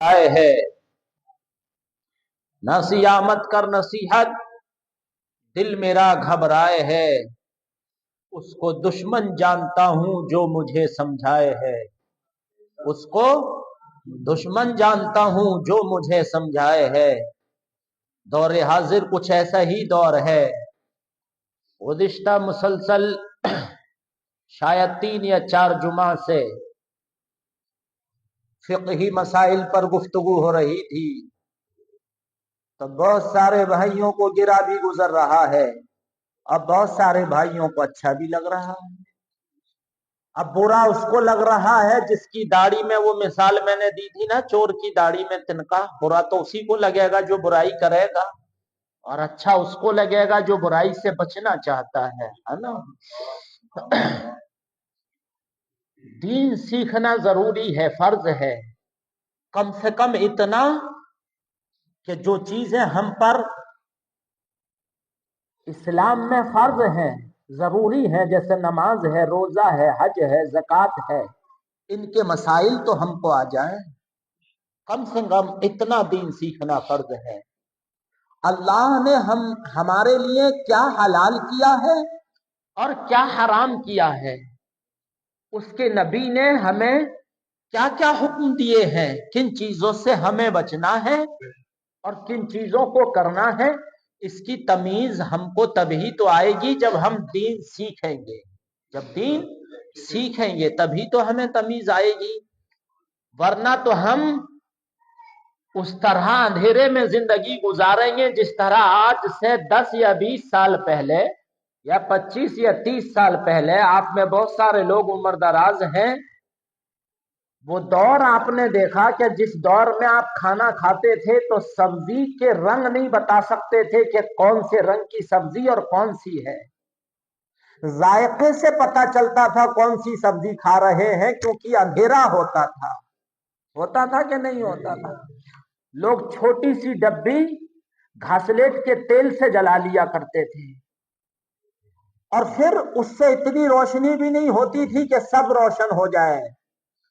آئے ہے نصیحت کر نصیحت دل میرا گھبرائے ہے، اس کو دشمن جانتا ہوں جو مجھے سمجھائے ہے، اس کو دشمن جانتا ہوں جو مجھے سمجھائے ہے۔ دور حاضر کچھ ایسا ہی دور ہے۔ گزشتہ مسلسل شاید 3 یا 4 جمعہ سے فقہی مسائل پر گفتگو ہو رہی تھی، تو بہت سارے بھائیوں کو گرا بھی گزر رہا ہے، اب بہت سارے بھائیوں کو اچھا بھی لگ رہا ہے۔ اب برا اس کو لگ رہا ہے جس کی داڑھی میں، وہ مثال میں نے دی تھی نا، چور کی داڑھی میں تنکا، برا تو اسی کو لگے گا جو برائی کرے گا، اور اچھا اس کو لگے گا جو برائی سے بچنا چاہتا ہے نا۔ دین سیکھنا ضروری ہے، فرض ہے، کم سے کم اتنا کہ جو چیزیں ہم پر اسلام میں فرض ہیں، ضروری ہے، جیسے نماز ہے، روزہ ہے، حج ہے، زکوٰۃ ہے، ان کے مسائل تو ہم کو آ جائیں، کم سے کم اتنا دین سیکھنا فرض ہے۔ اللہ نے ہمارے لیے کیا حلال کیا ہے اور کیا حرام کیا ہے، اس کے نبی نے ہمیں کیا کیا حکم دیے ہیں، کن چیزوں سے ہمیں بچنا ہے اور کن چیزوں کو کرنا ہے، اس کی تمیز ہم کو تبھی تو آئے گی جب ہم دین سیکھیں گے۔ جب دین سیکھیں گے تبھی تو ہمیں تمیز آئے گی، ورنہ تو ہم اس طرح اندھیرے میں زندگی گزاریں گے جس طرح آج سے 10 یا 20 سال پہلے یا 25 یا 30 سال پہلے، آپ میں بہت سارے لوگ عمر دراز ہیں، وہ دور آپ نے دیکھا کہ جس دور میں آپ کھانا کھاتے تھے تو سبزی کے رنگ نہیں بتا سکتے تھے کہ کون سے رنگ کی سبزی اور کون سی ہے، ذائقے سے پتا چلتا تھا کون سی سبزی کھا رہے ہیں، کیونکہ اندھیرا ہوتا تھا کہ نہیں ہوتا تھا؟ لوگ چھوٹی سی ڈبی گھاسلیٹ کے تیل سے جلا لیا کرتے تھے، اور پھر اس سے اتنی روشنی بھی نہیں ہوتی تھی کہ سب روشن ہو جائے،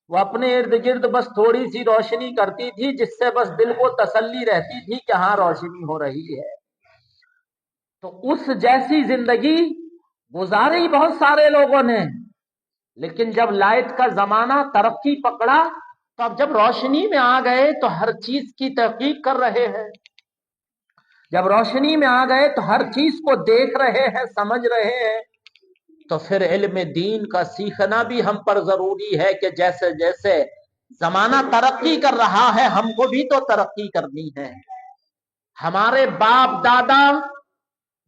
وہ اپنے ارد گرد بس تھوڑی سی روشنی کرتی تھی جس سے بس دل کو تسلی رہتی تھی کہ ہاں روشنی ہو رہی ہے۔ تو اس جیسی زندگی گزاری بہت سارے لوگوں نے، لیکن جب لائٹ کا زمانہ ترقی پکڑا تو اب جب روشنی میں آ گئے تو ہر چیز کی تحقیق کر رہے ہیں، جب روشنی میں آ گئے تو ہر چیز کو دیکھ رہے ہیں، سمجھ رہے ہیں، تو پھر علم دین کا سیکھنا بھی ہم پر ضروری ہے کہ جیسے جیسے زمانہ ترقی کر رہا ہے ہم کو بھی تو ترقی کرنی ہے۔ ہمارے باپ دادا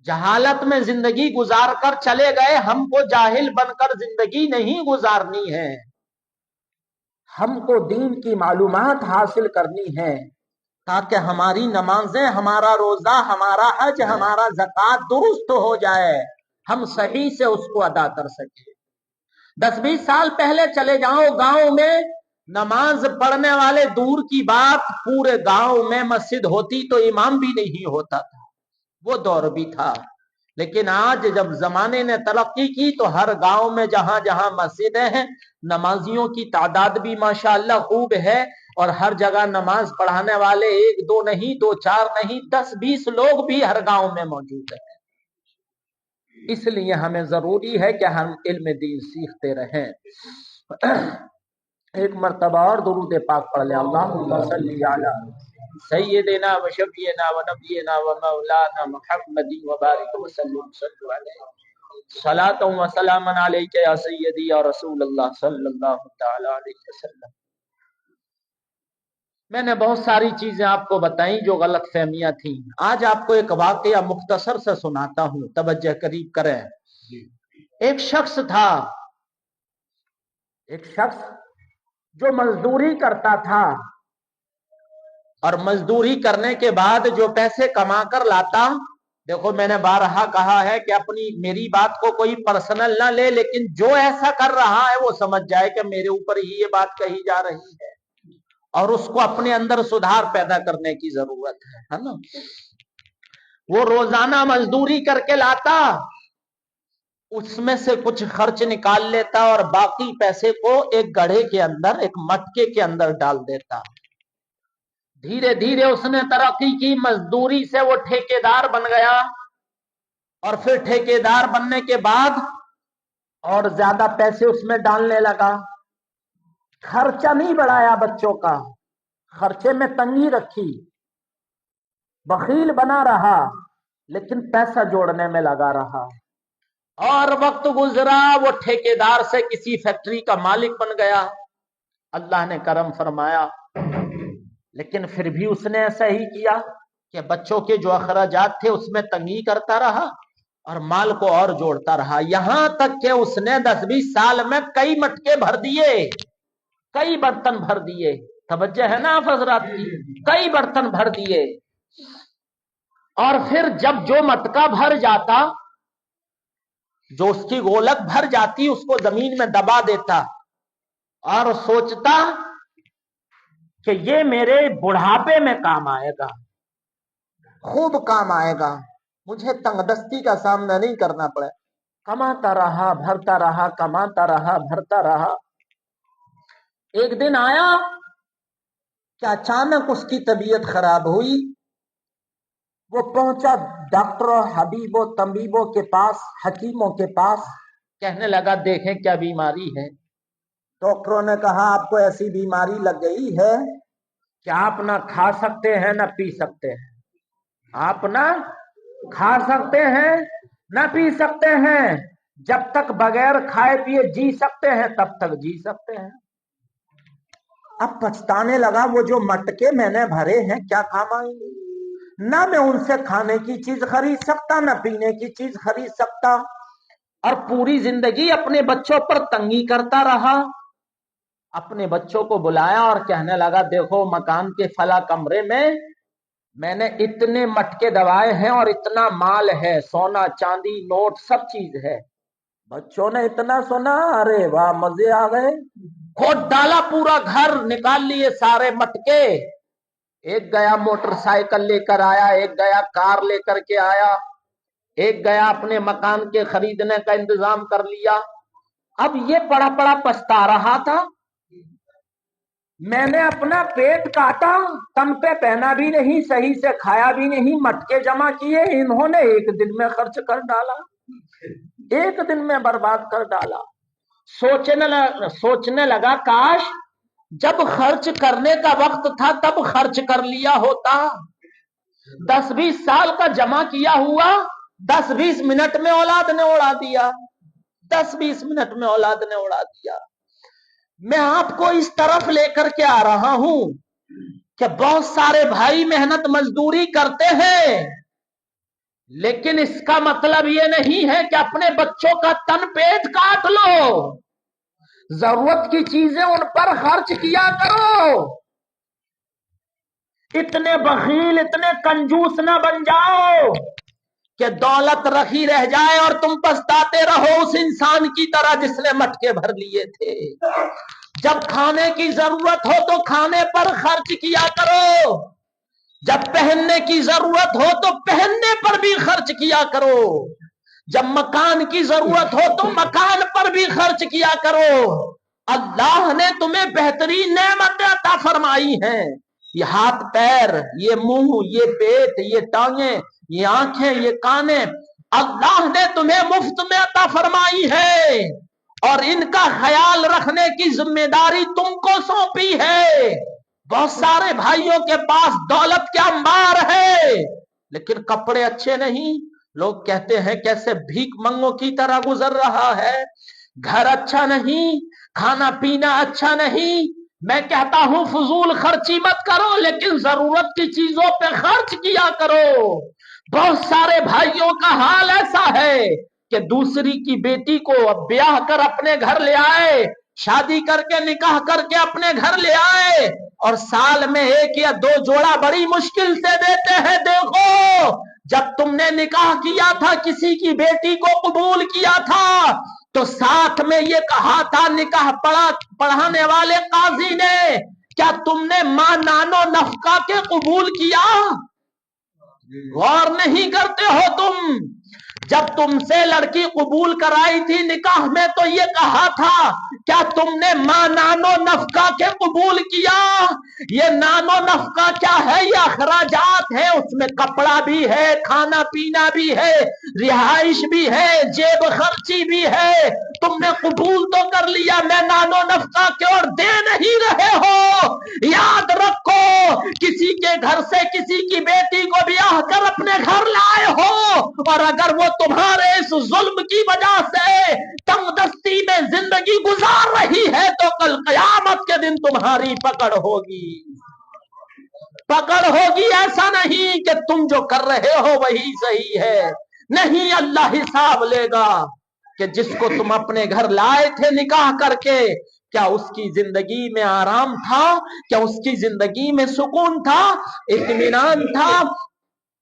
جہالت میں زندگی گزار کر چلے گئے، ہم کو جاہل بن کر زندگی نہیں گزارنی ہے، ہم کو دین کی معلومات حاصل کرنی ہے تاکہ ہماری نمازیں، ہمارا روزہ، ہمارا حج، ہمارا زکوٰۃ درست ہو جائے، ہم صحیح سے اس کو ادا کر سکیں۔ 10-20 سال پہلے چلے جاؤ گاؤں میں، نماز پڑھنے والے دور کی بات، پورے گاؤں میں مسجد ہوتی تو امام بھی نہیں ہوتا تھا، وہ دور بھی تھا۔ لیکن آج جب زمانے نے ترقی کی تو ہر گاؤں میں جہاں جہاں مسجدیں ہیں، نمازیوں کی تعداد بھی ماشاءاللہ خوب ہے، اور ہر جگہ نماز پڑھانے والے 1 2 نہیں، 2 4 نہیں، 10 20 لوگ بھی ہر گاؤں میں موجود ہیں۔ اس لیے ہمیں ضروری ہے کہ ہم علم دین سیکھتے رہیں۔ ایک مرتبہ اور درود پاک پڑھ لیں، اللہم صلی علی سیدنا و شفیعنا و نبینا و مولانا محمد و بارک وسلم صلی علیہ صلاۃ و سلاما علیک یا سیدی یا رسول اللہ صلی اللہ تعالی علیہ وسلم۔ میں نے بہت ساری چیزیں آپ کو بتائیں جو غلط فہمیاں تھیں، آج آپ کو ایک واقعہ مختصر سے سناتا ہوں، توجہ قریب کریں۔ ایک شخص تھا، ایک شخص جو مزدوری کرتا تھا، اور مزدوری کرنے کے بعد جو پیسے کما کر لاتا، دیکھو میں نے بارہا کہا ہے کہ میری بات کو کوئی پرسنل نہ لے، لیکن جو ایسا کر رہا ہے وہ سمجھ جائے کہ میرے اوپر ہی یہ بات کہی جا رہی ہے، اور اس کو اپنے اندر سدھار پیدا کرنے کی ضرورت ہے نا۔ وہ روزانہ مزدوری کر کے لاتا، اس میں سے کچھ خرچ نکال لیتا اور باقی پیسے کو ایک گڑھے کے اندر، ایک مٹکے کے اندر ڈال دیتا، धीरे धीरे उसने तरक्की की, मजदूरी से वो ठेकेदार बन गया, और फिर ठेकेदार बनने के बाद और ज्यादा पैसे उसमें डालने लगा। खर्चा नहीं बढ़ाया बच्चों का, खर्चे में तंगी रखी, बखील बना रहा, लेकिन पैसा जोड़ने में लगा रहा। और वक्त गुजरा, वो ठेकेदार से किसी फैक्ट्री का मालिक बन गया, अल्लाह ने करम फरमाया। लेकिन फिर भी उसने ऐसा ही किया कि बच्चों के जो अखराजात थे उसमें तंगी करता रहा और माल को और जोड़ता रहा, यहां तक कि उसने 10-20 साल में कई मटके भर दिए, कई बर्तन भर दिए। तवज्जो है ना आप हजरात की? कई बर्तन भर दिए। और फिर जब जो मटका भर जाता, जो उसकी गोलक भर जाती, उसको जमीन में दबा देता और सोचता कि ये मेरे बुढ़ापे में काम आएगा, खूब काम आएगा, मुझे तंगदस्ती का सामना नहीं करना पड़े। कमाता रहा, भरता रहा, कमाता रहा, भरता रहा। एक दिन आया कि अचानक उसकी तबीयत खराब हुई। वो पहुंचा डॉक्टरों, हबीबों, तबीबों के पास, हकीमों के पास, कहने लगा देखें क्या बीमारी है। डॉक्टरों ने कहा आपको ऐसी बीमारी लग गई है कि आप ना खा सकते हैं ना पी सकते हैं, आप ना खा सकते हैं ना पी सकते हैं, जब तक बगैर खाए पिए जी सकते हैं तब तक जी सकते हैं। अब पछताने लगा, वो जो मटके मैंने भरे हैं क्या काम आएंगे, ना मैं उनसे खाने की चीज खरीद सकता, ना पीने की चीज खरीद सकता, और पूरी जिंदगी अपने बच्चों पर तंगी करता रहा। अपने बच्चों को बुलाया और कहने लगा देखो मकान के फला कमरे में मैंने इतने मटके दबाए हैं और इतना माल है, सोना चांदी नोट सब चीज है। बच्चों ने इतना सुना, अरे वाह मजे आ गए, खोद डाला, पूरा घर निकाल लिए सारे मटके। एक गया मोटरसाइकिल लेकर आया, एक गया कार लेकर के आया, एक गया अपने मकान के खरीदने का इंतजाम कर लिया। अब ये पड़ा पड़ा पछता रहा था, मैंने अपना पेट काटा, तन पे पहना भी नहीं, सही से खाया भी नहीं, मटके जमा किए, इन्होंने एक दिन में खर्च कर डाला, एक दिन में बर्बाद कर डाला। सोचने लगा काश जब खर्च करने का वक्त था तब खर्च कर लिया होता। 10-20 साल का जमा किया हुआ 10-20 मिनट में औलाद ने उड़ा दिया, 10-20 मिनट में औलाद ने उड़ा दिया। मैं आपको इस तरफ लेकर के आ रहा हूं कि बहुत सारे भाई मेहनत मजदूरी करते हैं, लेकिन इसका मतलब ये नहीं है कि अपने बच्चों का तन पेट काट लो। जरूरत की चीजें उन पर खर्च किया करो। इतने बखील, इतने कंजूस ना बन जाओ कि दौलत रखी रह जाए और तुम पछताते रहो उस इंसान की तरह जिसने मटके भर लिए थे। जब खाने की जरूरत हो तो खाने पर खर्च किया करो, जब पहनने की जरूरत हो तो पहनने पर भी खर्च किया करो, जब मकान की जरूरत हो तो मकान पर भी खर्च किया करो। अल्लाह ने तुम्हें बेहतरीन नेमतें अता फरमाई हैं, ये हाथ पैर, ये मुंह, ये पेट, ये टांगे, ये आंखें, ये काने, अल्लाह ने तुम्हें मुफ्त में अता फरमाई है और इनका ख्याल रखने की जिम्मेदारी तुमको सौंपी है। बहुत सारे भाइयों के पास दौलत के अंबार है लेकिन कपड़े अच्छे नहीं, लोग कहते हैं कैसे भीख मंगों की तरह गुजर रहा है, घर अच्छा नहीं, खाना पीना अच्छा नहीं। मैं कहता हूं फजूल खर्ची मत करो, लेकिन जरूरत की चीजों पे खर्च किया करो। बहुत सारे भाइयों का हाल ऐसा है कि दूसरी की बेटी को अब ब्याह कर अपने घर ले आए, शादी करके निकाह करके अपने घर ले आए और साल में 1 या 2 जोड़ा बड़ी मुश्किल से देते हैं। देखो जब तुमने निकाह किया था, किसी की बेटी को कबूल किया था, तो साथ में ये कहा था निकाह पढ़ाने वाले काजी ने, क्या तुमने मां नानो नफका के कबूल किया? गौर नहीं करते हो तुम। जब तुमसे लड़की कबूल कराई थी निकाह में तो ये कहा था क्या तुमने मां नानो नफका के कबूल किया? ये नानो नफका क्या है? ये अखराजात है, उसमें कपड़ा भी है, खाना पीना भी है, रिहाइश भी है, जेब खर्ची भी है। तुमने कबूल तो कर लिया, मैं नानो नफका के और दे नहीं रहे हो। याद रखो, किसी के घर से किसी की बेटी को ब्याह कर अपने घर लाए हो, और अगर वो तुम्हारे इस जुल्म की वजह से तंगदस्ती में जिंदगी गुजार रही है तो कल कयामत के दिन तुम्हारी पकड़ होगी। पकड़ होगी, ऐसा नहीं कि तुम जो कर रहे हो वही सही है। नहीं, अल्लाह हिसाब लेगा कि जिसको तुम अपने घर लाए थे निकाह करके, क्या उसकी जिंदगी में आराम था? क्या उसकी जिंदगी में सुकून था, इत्मीनान था?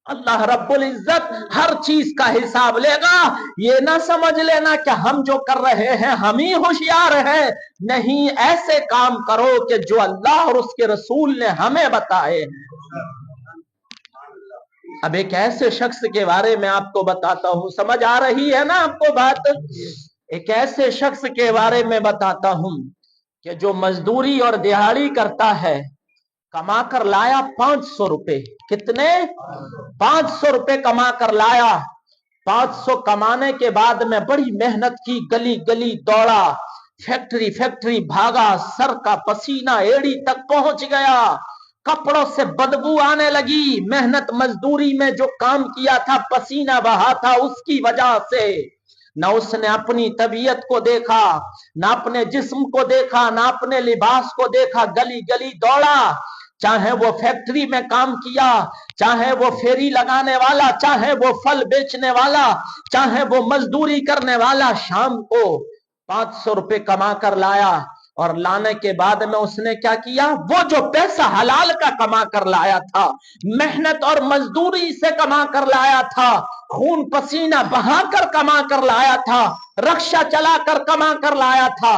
अल्लाह रब्बुल इज्जत हर चीज का हिसाब लेगा। ये ना समझ लेना कि हम जो कर रहे हैं हम ही होशियार हैं। नहीं, ऐसे काम करो कि जो अल्लाह और उसके रसूल ने हमें बताए। अब एक ऐसे शख्स के बारे में आपको बताता हूं, समझ आ रही है ना आपको बात? एक ऐसे शख्स के बारे में बताता हूं कि जो मजदूरी और दिहाड़ी करता है, कमा कर लाया 500 रुपए। कितने? 500 रुपए कमा कर लाया। 500 कमाने के बाद में बड़ी मेहनत की, गली गली दौड़ा, फैक्ट्री फैक्ट्री भागा, सर का पसीना एड़ी तक पहुंच गया, कपड़ों से बदबू आने लगी। मेहनत मजदूरी में जो काम किया था, पसीना बहा था, उसकी वजह से न उसने अपनी तबीयत को देखा, न अपने जिस्म को देखा, न अपने लिबास को देखा। गली गली दौड़ा, चाहे वो फैक्ट्री में काम किया, चाहे वो फेरी लगाने वाला, चाहे वो फल बेचने वाला, चाहे वो मजदूरी करने वाला। शाम को 500 रुपए कमा कर लाया, और लाने के बाद में उसने क्या किया? वो जो पैसा हलाल का कमा कर लाया था, मेहनत और मजदूरी से कमा कर लाया था, खून पसीना बहाकर कमा कर लाया था, रक्षा चलाकर कमा कर लाया था,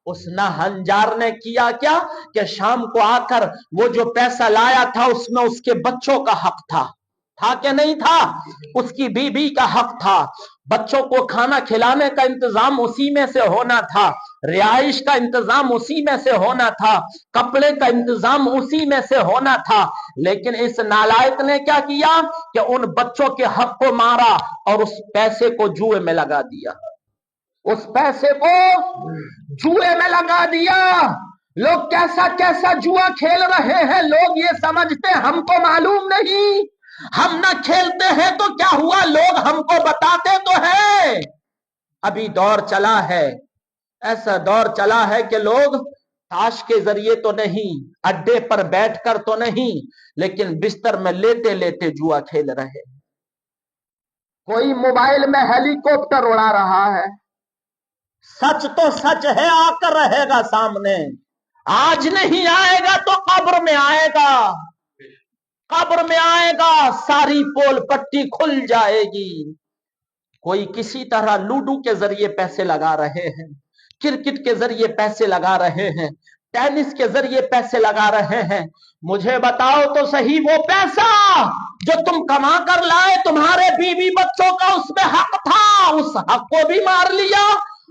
उस नाहंजार ने किया क्या कि शाम को आकर वो जो पैसा लाया था उसमें उसके बच्चों का हक था कि नहीं था? उसकी बीबी का हक था, बच्चों को खाना खिलाने का इंतजाम उसी में से होना था, रिहाइश का इंतजाम उसी में से होना था, कपड़े का इंतजाम उसी में से होना था। लेकिन इस नालायक ने क्या किया कि उन बच्चों के हक को मारा और उस पैसे को जुए में लगा दिया। उस पैसे को जुए में लगा दिया। लोग कैसा कैसा जुआ खेल रहे हैं, लोग ये समझते हमको मालूम नहीं। हम ना खेलते हैं तो क्या हुआ, लोग हमको बताते तो है। अभी दौर चला है, ऐसा दौर चला है कि लोग ताश के जरिए तो नहीं, अड्डे पर बैठकर तो नहीं, लेकिन बिस्तर में लेटे लेटे जुआ खेल रहे। कोई मोबाइल में हेलीकॉप्टर उड़ा रहा है। सच तो सच है, आकर रहेगा सामने। आज नहीं आएगा तो कब्र में आएगा, कब्र में आएगा, सारी पोल पट्टी खुल जाएगी। कोई किसी तरह लूडो के जरिए पैसे लगा रहे हैं, क्रिकेट के जरिए पैसे लगा रहे हैं, टेनिस के जरिए पैसे लगा रहे हैं। मुझे बताओ तो सही, वो पैसा जो तुम कमा कर लाए, तुम्हारे बीवी बच्चों का उसमें हक था, उस हक को भी मार लिया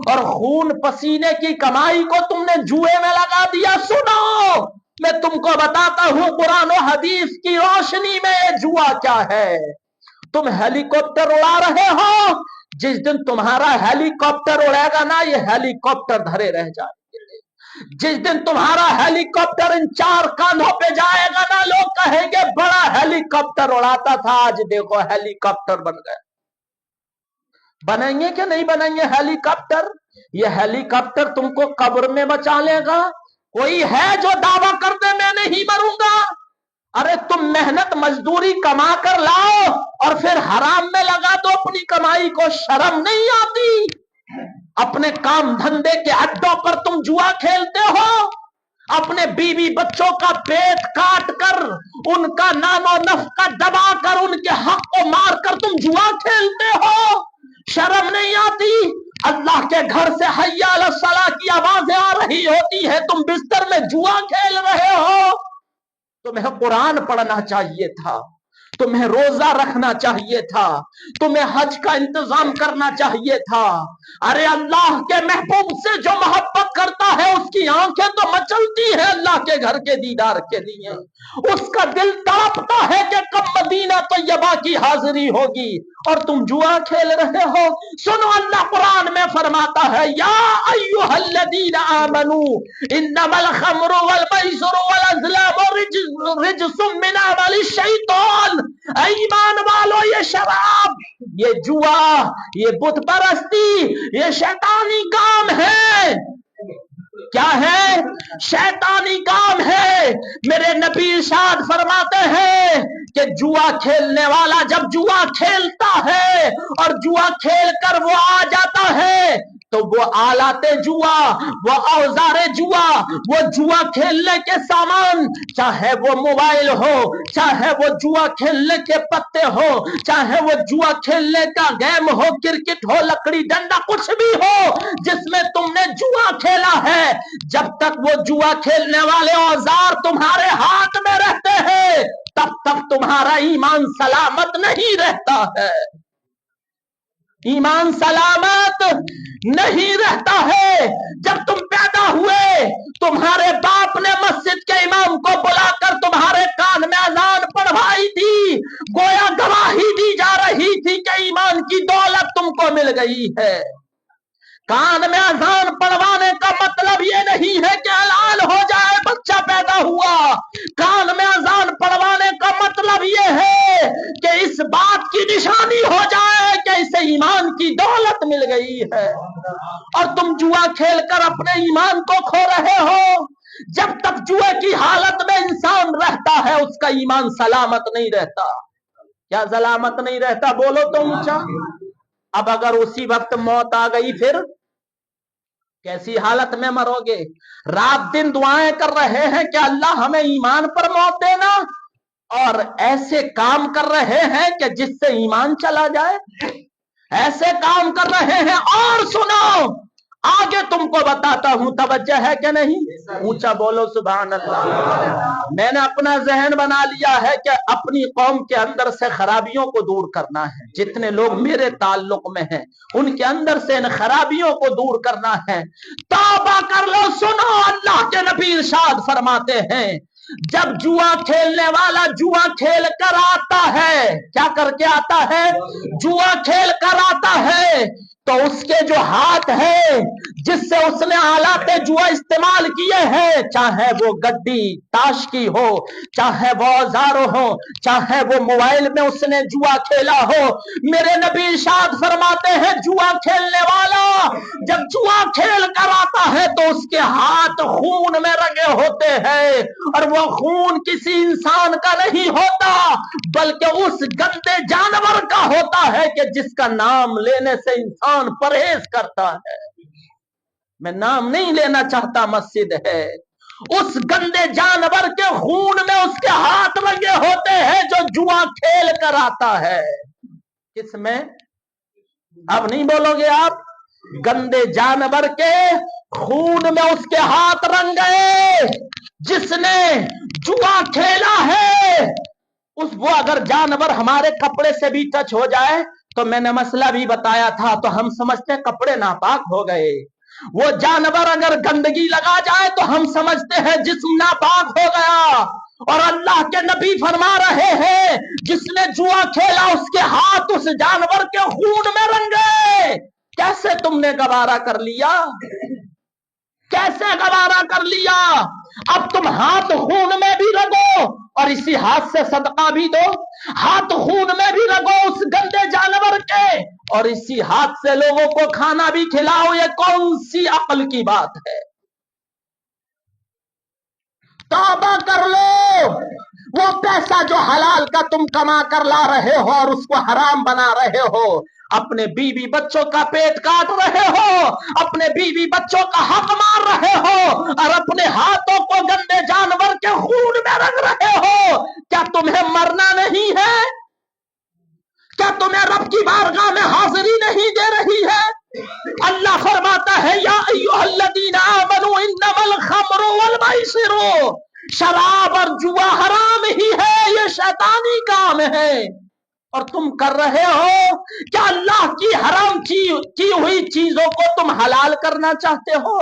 और खून पसीने की कमाई को तुमने जुए में लगा दिया। सुनो, मैं तुमको बताता हूं कुरान और हदीस की रोशनी में जुआ क्या है। तुम हेलीकॉप्टर उड़ा रहे हो, जिस दिन तुम्हारा हेलीकॉप्टर उड़ेगा ना, ये हेलीकॉप्टर धरे रह जाएंगे। जिस दिन तुम्हारा हेलीकॉप्टर इन 4 कांधों पे जाएगा ना, लोग कहेंगे बड़ा हेलीकॉप्टर उड़ाता था, आज देखो हेलीकॉप्टर बन गया। बनेंगे कि नहीं बनेंगे हेलीकॉप्टर? ये हेलीकॉप्टर तुमको कब्र में बचा लेगा। कोई है जो दावा कर दे मैं नहीं मरूंगा? अरे तुम मेहनत मजदूरी कमा कर लाओ और फिर हराम में लगा दो अपनी कमाई को, शर्म नहीं आती? अपने काम धंधे के अड्डों पर तुम जुआ खेलते हो, अपने बीवी बच्चों का पेट काट कर, उनका नामो नफका दबा कर, उनके हक को मार कर तुम जुआ खेलते हो, शर्म नहीं आती? अल्लाह के घर से हय्या अला सलाह की आवाजें आ रही होती है, तुम बिस्तर में जुआ खेल रहे हो। तुम्हें कुरान पढ़ना चाहिए था, تمہیں روزہ رکھنا چاہیے تھا, تمہیں حج کا انتظام کرنا چاہیے تھا. ارے اللہ کے محبوب سے جو محبت کرتا ہے اس کی آنکھیں تو مچلتی ہے اللہ کے گھر کے دیدار کے لیے, اس کا دل تڑپتا ہے کہ کب مدینہ طیبہ کی حاضری ہوگی, اور تم جوا کھیل رہے ہو. سنو اللہ قرآن میں فرماتا ہے یا ایھا الذین آمنوا انما الخمر والمیسر والازلام رجس من عمل الشیطان. ایمان والو یہ شراب, یہ جوا, یہ بت پرستی, یہ شیطانی کام ہے. کیا ہے؟ شیطانی کام ہے. میرے نبی ارشاد فرماتے ہیں کہ جوا کھیلنے والا جب جوا کھیلتا ہے اور جوا کھیل کر وہ آ جاتا ہے تو وہ آلات جوا, وہ اوزار جوا, وہ جوا کھیلنے کے سامان, چاہے وہ موبائل ہو, چاہے وہ جوا کھیلنے کے پتے ہو, چاہے وہ جوا کھیلنے کا گیم ہو, کرکٹ ہو, لکڑی ڈنڈا, کچھ بھی ہو جس میں تم نے جوا کھیلا ہے, جب تک وہ جوا کھیلنے والے اوزار تمہارے ہاتھ میں رہتے ہیں تب تک تمہارا ایمان سلامت نہیں رہتا ہے. ایمان سلامت نہیں رہتا ہے. جب تم پیدا ہوئے تمہارے باپ نے مسجد کے امام کو بلا کر تمہارے کان میں اذان پڑھوائی تھی, گویا گواہی دی جا رہی تھی کہ ایمان کی دولت تم کو مل گئی ہے. کان میں اذان پڑھوانے کا مطلب یہ نہیں ہے کہ حلال ہو جائے بچہ پیدا ہوا. کان میں اذان پڑھوانے کا مطلب یہ ہے کہ اس بات کی نشانی ہو جائے کہ اسے ایمان کی دولت مل گئی ہے. اور تم جوا کھیل کر اپنے ایمان کو کھو رہے ہو. جب تک جوئے کی حالت میں انسان رہتا ہے اس کا ایمان سلامت نہیں رہتا. کیا سلامت نہیں رہتا؟ بولو تو اونچا. اب اگر اسی وقت موت آ گئی پھر کیسی حالت میں مرو گے؟ رات دن دعائیں کر رہے ہیں کہ اللہ ہمیں ایمان پر موت دینا, اور ایسے کام کر رہے ہیں کہ جس سے ایمان چلا جائے. ایسے کام کر رہے ہیں. اور سنو آگے تم کو بتاتا ہوں, توجہ ہے کہ نہیں؟ اونچا بولو سبحان اللہ. میں نے اپنا ذہن بنا لیا ہے کہ اپنی قوم کے اندر سے خرابیوں کو دور کرنا ہے. جتنے لوگ میرے تعلق میں ہیں ان کے اندر سے ان خرابیوں کو دور کرنا ہے. توبہ کر لو. سنو اللہ کے نبی ارشاد فرماتے ہیں جب جوا کھیلنے والا جوا کھیل کر آتا ہے, کیا کر کے آتا ہے؟ جوا کھیل کر آتا ہے تو اس کے جو ہاتھ ہے جس سے اس نے آلات جوا استعمال کیے ہیں, چاہے وہ گڈی تاش کی ہو, چاہے وہ اوزار ہو, چاہے وہ موبائل میں اس نے جوا کھیلا ہو, میرے نبی ارشاد فرماتے ہیں جوا کھیلنے والا جب جوا کھیل کر آتا ہے تو اس کے ہاتھ خون میں رنگے ہوتے ہیں, اور وہ خون کسی انسان کا نہیں ہوتا بلکہ اس گندے جانور کا ہوتا ہے کہ جس کا نام لینے سے انسان پرہیز کرتا ہے. میں نام نہیں لینا چاہتا, مسجد ہے. اس گندے جانور کے خون میں اس کے ہاتھ رنگے ہوتے ہیں جو جوا کھیل کر آتا ہے. کس میں؟ اب نہیں بولو گے آپ. گندے جانور کے خون میں اس کے ہاتھ رنگ گئے جس نے جوا کھیلا ہے. وہ اگر جانور ہمارے کپڑے سے بھی ٹچ ہو جائے تو میں نے مسئلہ بھی بتایا تھا تو ہم سمجھتے ہیں کپڑے ناپاک ہو گئے. وہ جانور اگر گندگی لگا جائے تو ہم سمجھتے ہیں جسم ناپاک ہو گیا. اور اللہ کے نبی فرما رہے ہیں جس نے جوا کھیلا اس کے ہاتھ اس جانور کے خون میں رنگے. کیسے تم نے گوارا کر لیا؟ کیسے گوارا کر لیا؟ اب تم ہاتھ خون میں بھی رگو اور اسی ہاتھ سے صدقہ بھی دو. ہاتھ خون میں بھی رگو اس گندے جانور کے اور اسی ہاتھ سے لوگوں کو کھانا بھی کھلاؤ. یہ کون سی عقل کی بات ہے؟ توبہ کر لو. وہ پیسہ جو حلال کا تم کما کر لا رہے ہو اور اس کو حرام بنا رہے ہو, اپنے بیوی بچوں کا پیٹ کاٹ رہے ہو, اپنے بیوی بچوں کا حق مار رہے ہو اور اپنے ہاتھوں کو گندے جانور کے خون میں رنگ رہے ہو. کیا تمہیں مرنا نہیں ہے؟ کیا تمہیں رب کی بارگاہ میں حاضری نہیں دے رہی ہے؟ اللہ فرماتا ہے یا ایھا الذین آمنوا انما الخمر والمیسر, شراب اور جوا حرام ہی ہے. یہ शैतानी काम है और तुम कर रहे हो। क्या अल्लाह की हराम की हुई चीजों को तुम हलाल करना चाहते हो?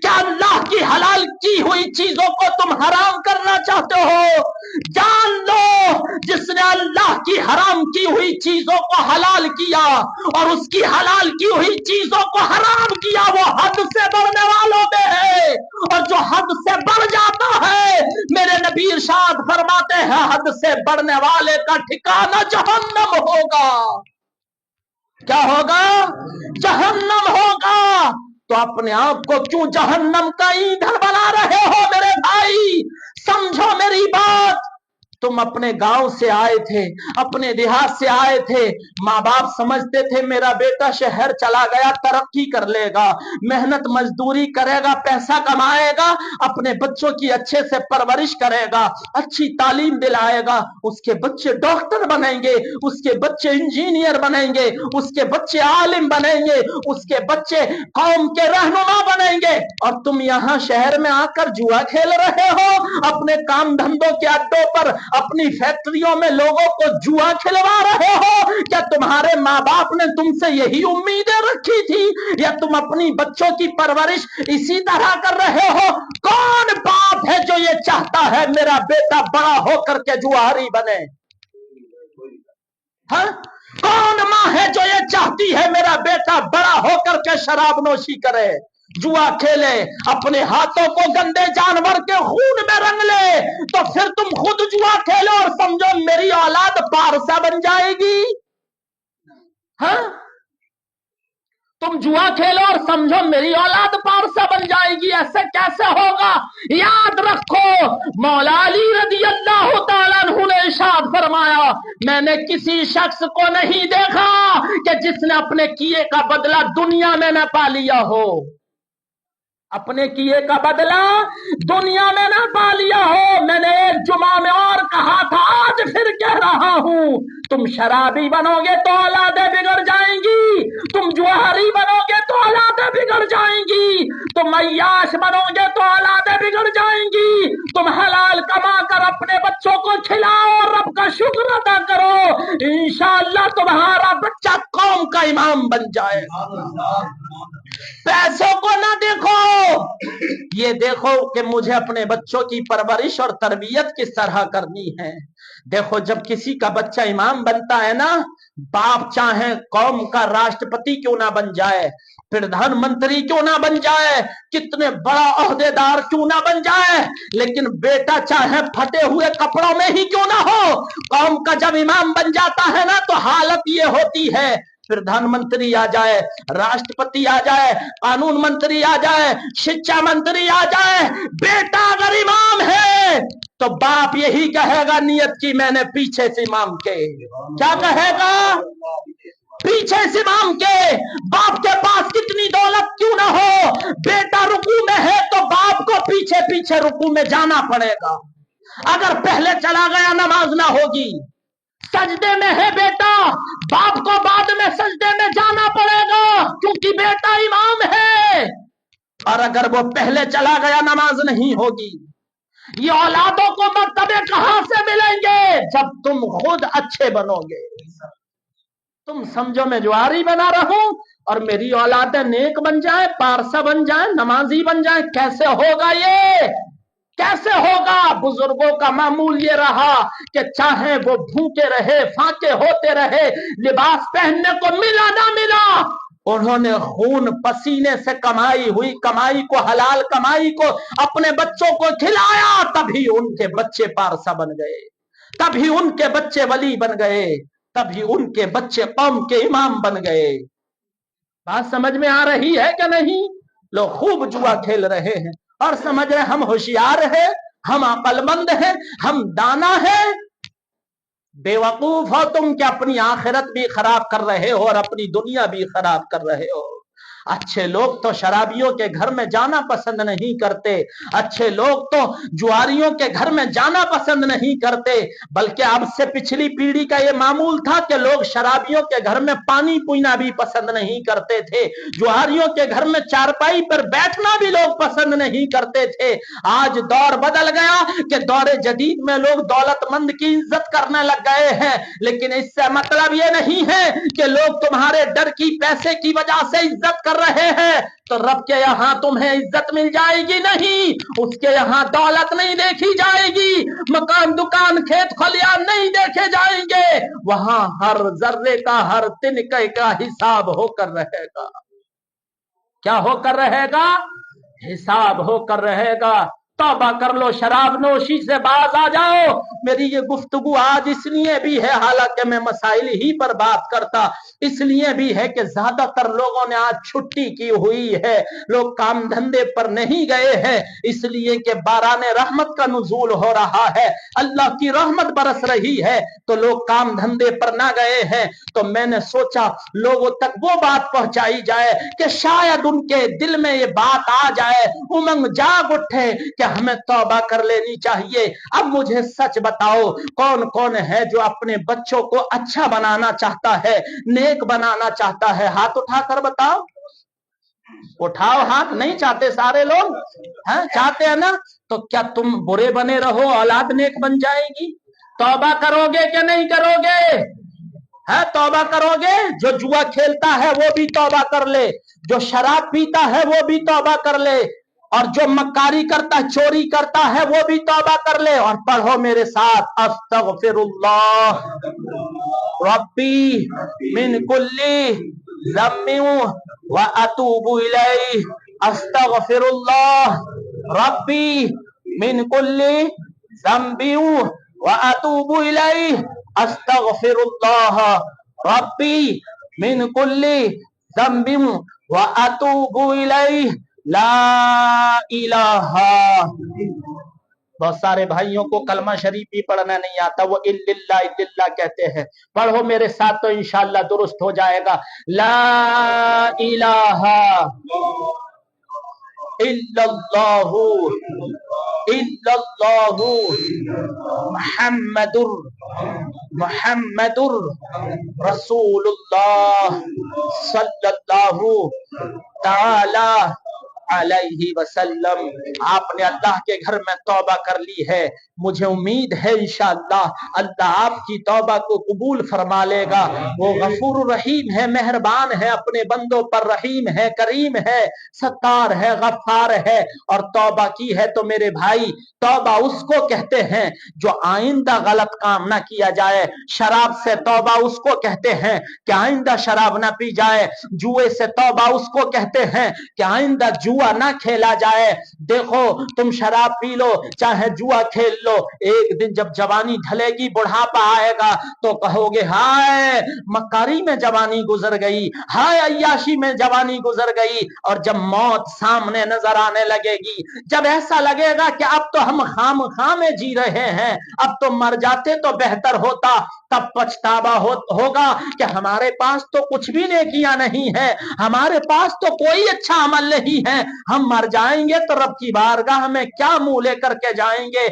क्या अल्लाह की हलाल की हुई चीजों को तुम हराम करना चाहते हो? जान लो, जिसने अल्लाह की हराम की हुई चीजों को हलाल किया और उसकी हलाल की हुई चीजों को हराम किया, वो हद से बढ़ने वालों में है। और जो हद से बढ़ जाता है, मेरे नबी इरशाद फरमाते हैं, हद से बढ़ने वाले का ठिकाना जहन्नम होगा। क्या होगा? जहन्नम होगा। तो अपने आप को क्यों जहन्नम का ईंधन बना रहे हो मेरे भाई? समझो मेरी बात। तुम अपने गांव से आए थे, अपने देहात से आए थे, माँ बाप समझते थे मेरा बेटा शहर चला गया तरक्की कर लेगा, मेहनत मजदूरी करेगा, पैसा कमाएगा, अपने बच्चों की अच्छे से परवरिश करेगा, अच्छी तालीम दिलाएगा, उसके बच्चे डॉक्टर बनेंगे, उसके बच्चे इंजीनियर बनेंगे, उसके बच्चे आलिम बनेंगे, उसके बच्चे कौम के रहनुमा बनेंगे। और तुम यहाँ शहर में आकर जुआ खेल रहे हो, अपने काम धंधों के अड्डों पर, अपनी फैक्ट्रियों में लोगों को जुआ खिलवा रहे हो। क्या तुम्हारे माँ बाप ने तुमसे यही उम्मीदें रखी थी, या तुम अपनी बच्चों की परवरिश इसी तरह कर रहे हो? कौन बाप है जो ये चाहता है मेरा बेटा बड़ा होकर के जुआरी बने? हाँ? कौन माँ है जो ये चाहती है मेरा बेटा बड़ा होकर के शराब नोशी करे, जुआ खेले, अपने हाथों को गंदे जानवर के खून में रंग ले? तो फिर तुम खुद जुआ खेलो और समझो मेरी औलाद पारसा बन जाएगी। हाँ? तुम जुआ खेलो और समझो मेरी औलाद पारसा बन जाएगी। ऐसे कैसे होगा? याद रखो, मौला अली रज़ी अल्लाह तआला अन्हु ने इरशाद फरमाया, मैंने किसी शख्स को नहीं देखा कि जिसने अपने किए का बदला दुनिया में न पा लिया हो। अपने किए का बदला दुनिया में ना पा लिया हो। मैंने एक जुमा में और कहा था, आज फिर कह रहा हूं, तुम शराबी बनोगे तो औलादें बिगड़ जाएंगी, तुम जुआरी बनोगे तो औलादें बिगड़ जाएंगी, तुम अय्याश बनोगे तो औलादें बिगड़ जाएंगी। तुम हलाल कमा कर अपने बच्चों को खिलाओ, रब का शुक्र अदा करो, इंशाअल्लाह तुम्हारा बच्चा कौम का इमाम बन जाएगा। पैसों को ना देखो, ये देखो कि मुझे अपने बच्चों की परवरिश और तरबियत किस तरह करनी है। देखो, जब किसी का बच्चा इमाम बनता है ना, बाप चाहे कौम का राष्ट्रपति क्यों ना बन जाए, प्रधानमंत्री क्यों ना बन जाए, कितने बड़ा ओहदेदार क्यों ना बन जाए, लेकिन बेटा चाहे फटे हुए कपड़ों में ही क्यों ना हो, कौम का जब इमाम बन जाता है ना, तो हालत ये होती है, प्रधानमंत्री आ जाए, राष्ट्रपति आ जाए, कानून मंत्री आ जाए, शिक्षा मंत्री आ जाए, बेटा अगर इमाम है तो बाप यही कहेगा नियत की मैंने पीछे से इमाम के। क्या कहेगा? पीछे से इमाम के। बाप के पास कितनी दौलत क्यों ना हो, बेटा रुकू में है तो बाप को पीछे पीछे रुकू में जाना पड़ेगा। अगर पहले चला गया नमाज ना होगी। सजदे में है बेटा, बाप को बाद में सजदे में जाना पड़ेगा क्योंकि बेटा इमाम है। और अगर वो पहले चला गया नमाज नहीं होगी। ये औलादों को मर्तबे कहां से मिलेंगे? जब तुम खुद अच्छे बनोगे। तुम समझो मैं जुआरी बना रहा हूं और मेरी औलादें नेक बन जाए, पारसा बन जाए, नमाजी बन जाए, कैसे होगा ये? कैसे होगा? बुजुर्गों का मामूल ये रहा कि चाहे वो भूखे रहे, फाके होते रहे, लिबास पहनने को मिला ना मिला, उन्होंने खून पसीने से कमाई हुई कमाई को, हलाल कमाई को अपने बच्चों को खिलाया, तभी उनके बच्चे पारसा बन गए, तभी उनके बच्चे वली बन गए, तभी उनके बच्चे कौम के इमाम बन गए। बात समझ में आ रही है कि नहीं? लोग खूब जुआ खेल रहे हैं और समझ रहे हम होशियार हैं, हम अक्लमंद हैं, हम दाना हैं। बेवकूफ हो तुम कि अपनी आखिरत भी खराब कर रहे हो और अपनी दुनिया भी खराब कर रहे हो। अच्छे लोग तो शराबियों के घर में जाना पसंद नहीं करते, अच्छे लोग तो जुआरियों के घर में जाना पसंद नहीं करते, बल्कि अब से पिछली पीढ़ी का ये मामूल था कि लोग शराबियों के घर में पानी पीना भी पसंद नहीं करते थे, जुआरियों के घर में चारपाई पर बैठना भी लोग पसंद नहीं करते थे। आज दौर बदल गया कि दौर जदीद में लोग दौलतमंद की इज्जत करने लग गए हैं, लेकिन इससे मतलब ये नहीं है कि लोग तुम्हारे डर की, पैसे की वजह से इज्जत कर रहे हैं तो रब के यहां तुम्हें इज्जत मिल जाएगी, नहीं, उसके यहां दौलत नहीं देखी जाएगी, मकान, दुकान, खेत खलियान नहीं देखे जाएंगे, वहां हर जर्रे का, हर तिनके का हिसाब होकर रहेगा। क्या होकर रहेगा? हिसाब होकर रहेगा। तौबा कर लो, शराब नोशी से बाज आ जाओ। मेरी ये गुफ्तगू आज इसलिए भी है, हालांकि मैं मसाइल ही पर बात करता, इसलिए भी है कि ज्यादातर लोगों ने आज छुट्टी की हुई है, लोग काम धंधे पर नहीं गए हैं, इसलिए कि बाराने रहमत का नुज़ूल हो रहा है, अल्लाह की रहमत बरस रही है, तो लोग काम धंधे पर ना गए हैं। तो मैंने सोचा लोगों तक वो बात पहुंचाई जाए कि शायद उनके दिल में ये बात आ जाए, उमंग जाग उठे कि हमें तौबा कर लेनी चाहिए। अब मुझे सच बताओ, कौन कौन है जो अपने बच्चों को अच्छा बनाना चाहता है, नेक बनाना चाहता है? हाथ उठाकर बताओ। उठाओ हाथ। नहीं चाहते सारे लोग? हैं, चाहते हैं ना? तो क्या तुम बुरे बने रहो, औलाद नेक बन जाएगी? तौबा करोगे क्या नहीं करोगे? है, तौबा करोगे? जो जुआ खेलता है वो भी तौबा कर ले, जो शराब पीता है वो भी तौबा कर ले, और जो मक्कारी करता है, चोरी करता है, वो भी तौबा कर ले। और पढ़ो मेरे साथ, अस्तगफिरुल्लाह रब्बी मिन कुल्ली ज़म्बिन व अतूबु इलैहि, अस्तगफिरुल्लाह रब्बी मिन कुल्ली ज़म्बिन व अतूबु इलैहि, अस्तगफिरुल्लाह रब्बी मिन कुल्ली ज़म्बिन व अतूबु इलैहि, ला इलाहा। बहुत सारे भाइयों को कलमा शरीफ भी पढ़ना नहीं आता, वो इल्लिल्लाह इल्लिल्लाह कहते हैं। पढ़ो मेरे साथ तो इंशाअल्लाह दुरुस्त हो जाएगा। ला इलाहा इल्लल्लाहु इल्लल्लाहु मुहम्मदुर रसूलुल्लाह सल्लल्लाहु ताला अलैहि वसल्लम। आपने अल्लाह के घर में तौबा कर ली है, मुझे उम्मीद है इंशाअल्लाह अल्लाह आपकी तौबा को कबूल फरमा लेगा। वो गफूर रहीम है, मेहरबान है, अपने बंदों पर रहीम है, करीम है, सत्तार है, गफ्फार है। और तौबा की है तो मेरे भाई, तौबा उसको कहते हैं जो आइंदा गलत काम ना किया जाए। शराब से तौबा उसको कहते हैं कि आइंदा शराब ना पी जाए। जुए से तौबा उसको कहते हैं कि आइंदा जुआ ना खेला जाए। देखो, तुम शराब पी लो, चाहे जुआ खेल लो, एक दिन जब जवानी ढलेगी, बुढ़ापा आएगा, तो कहोगे हाय मक्कारी में जवानी गुजर गई, हाय अय्याशी में जवानी गुजर गई। और जब मौत सामने नजर आने लगेगी, जब ऐसा लगेगा कि अब तो हम खाम में जी रहे हैं, अब तो मर जाते तो बेहतर होता, तब पछतावा होगा कि हमारे पास तो कुछ भी नेकियां नहीं है, हमारे पास तो कोई अच्छा अमल नहीं है, हम मर जाएंगे तो रब की बारगाह में क्या मुंह लेकर के जाएंगे।